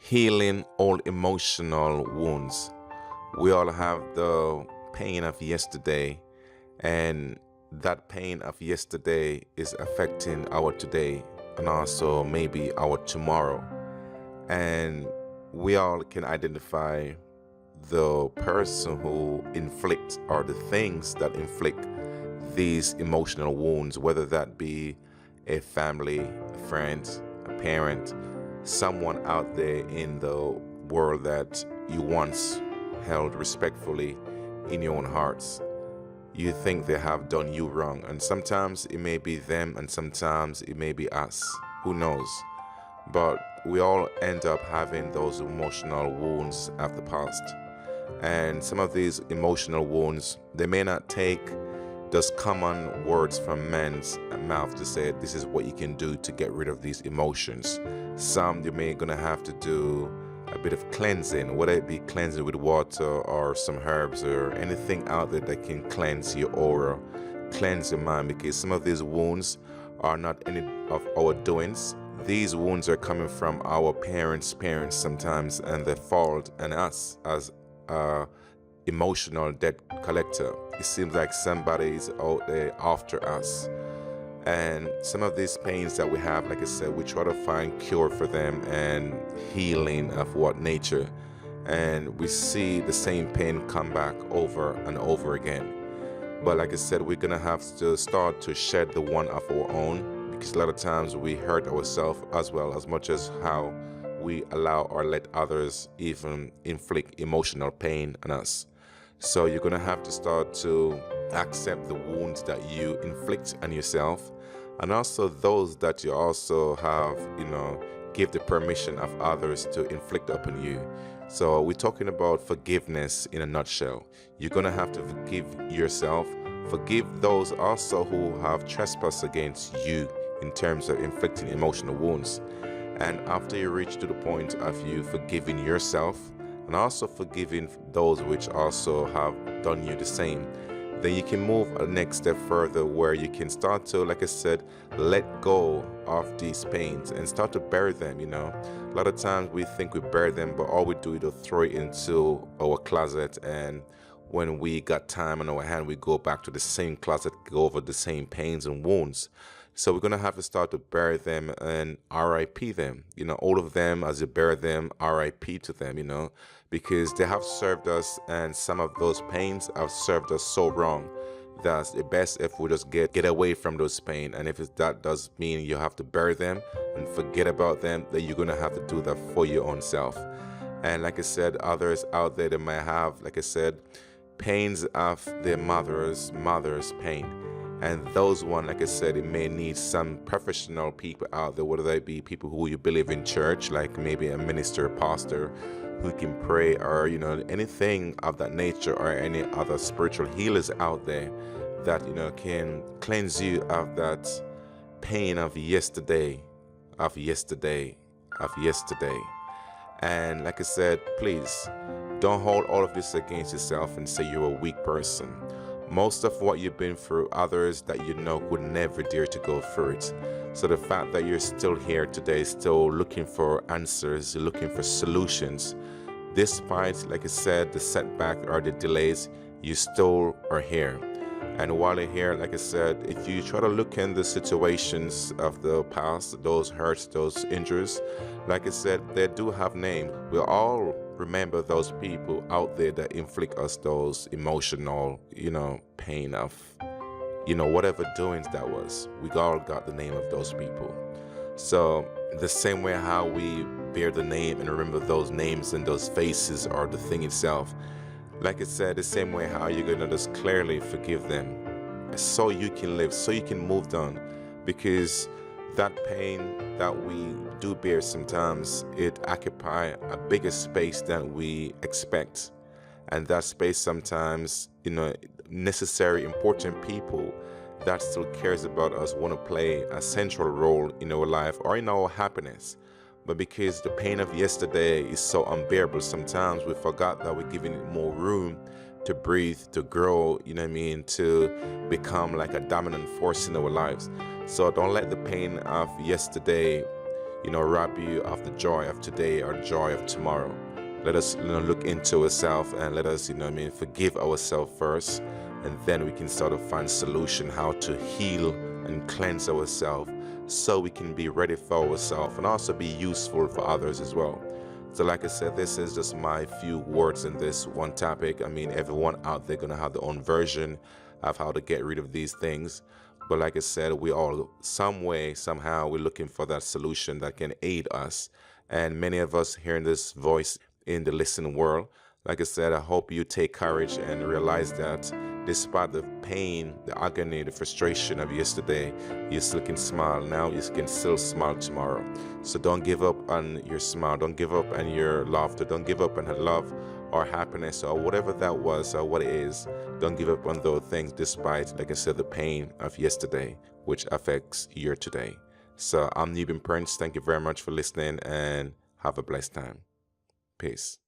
Healing all emotional wounds. We all have the pain of yesterday, and that pain of yesterday is affecting our today and also maybe our tomorrow. And we all can identify the person who inflicts or the things that inflict these emotional wounds, whether that be a family, a friend, a parent, someone out there in the world that you once held respectfully in your own hearts. You think they have done you wrong, and sometimes it may be them, and sometimes it may be us. Who knows? But we all end up having those emotional wounds of the past. And some of these emotional wounds, they may not take those common words from men's mouth to say this is what you can do to get rid of these emotions. Some you may gonna have to do a bit of cleansing, whether it be cleansing with water or some herbs or anything out there that can cleanse your aura, cleanse your mind, because some of these wounds are not any of our doings. These wounds are coming from our parents' parents sometimes, and their fault, and us as emotional debt collector. It seems like somebody is out there after us. And some of these pains that we have, like I said, we try to find cure for them and healing of what nature. And we see the same pain come back over and over again. But like I said, we're gonna have to start to shed the one of our own, because a lot of times we hurt ourselves as well, as much as how we allow or let others even inflict emotional pain on us. So you're gonna have to start to accept the wounds that you inflict on yourself, and also those that you also have, give the permission of others to inflict upon you. So we're talking about forgiveness in a nutshell. You're gonna have to forgive yourself, forgive those also who have trespassed against you in terms of inflicting emotional wounds. And after you reach to the point of you forgiving yourself and also forgiving those which also have done you the same, then you can move a next step further where you can start to, like I said, let go of these pains and start to bury them. A lot of times we think we bury them, but all we do is to throw it into our closet, and when we got time on our hand, we go back to the same closet, go over the same pains and wounds. So we're gonna have to start to bury them and RIP them. All of them, as you bury them, RIP to them, because they have served us, and some of those pains have served us so wrong. That's the best if we just get away from those pain. And if that does mean you have to bury them and forget about them, then you're gonna have to do that for your own self. And like I said, others out there, they might have, like I said, pains of their mother's pain. And those one, like I said, it may need some professional people out there, whether they be people who you believe in church, like maybe a minister, a pastor, who can pray, or anything of that nature, or any other spiritual healers out there that can cleanse you of that pain of yesterday, of yesterday, of yesterday. And like I said, please don't hold all of this against yourself and say you're a weak person. Most of what you've been through, others that would never dare to go through it. So the fact that you're still here today, still looking for answers, looking for solutions, despite, like I said, the setback or the delays, you still are here. And while you're here, like I said, if you try to look in the situations of the past, those hurts, those injuries, like I said, they do have names. We all remember those people out there that inflict us those emotional, pain of, whatever doings that was. We all got the name of those people. So the same way how we bear the name and remember those names and those faces or the thing itself, like I said, the same way how you're gonna just clearly forgive them so you can live, so you can move on, because that pain that we do bear sometimes, it occupies a bigger space than we expect. And that space sometimes, necessary, important people that still cares about us want to play a central role in our life or in our happiness. But because the pain of yesterday is so unbearable, sometimes we forgot that we're giving it more room to breathe, to grow, to become like a dominant force in our lives. So don't let the pain of yesterday, rob you of the joy of today or joy of tomorrow. Let us, look into ourselves, and let us, forgive ourselves first, and then we can sort of find solution how to heal and cleanse ourselves, so we can be ready for ourselves and also be useful for others as well. So like I said, this is just my few words in this one topic. I mean, everyone out there gonna have their own version of how to get rid of these things. But like I said, we all, some way, somehow, we're looking for that solution that can aid us. And many of us hearing this voice in the listening world, like I said, I hope you take courage and realize that despite the pain, the agony, the frustration of yesterday, you still can smile now, you can still smile tomorrow. So don't give up on your smile, don't give up on your laughter, don't give up on her love or happiness or whatever that was or what it is. Don't give up on those things despite, like I said, the pain of yesterday, which affects your today. So I'm Newbin Prince. Thank you very much for listening, and have a blessed time. Peace.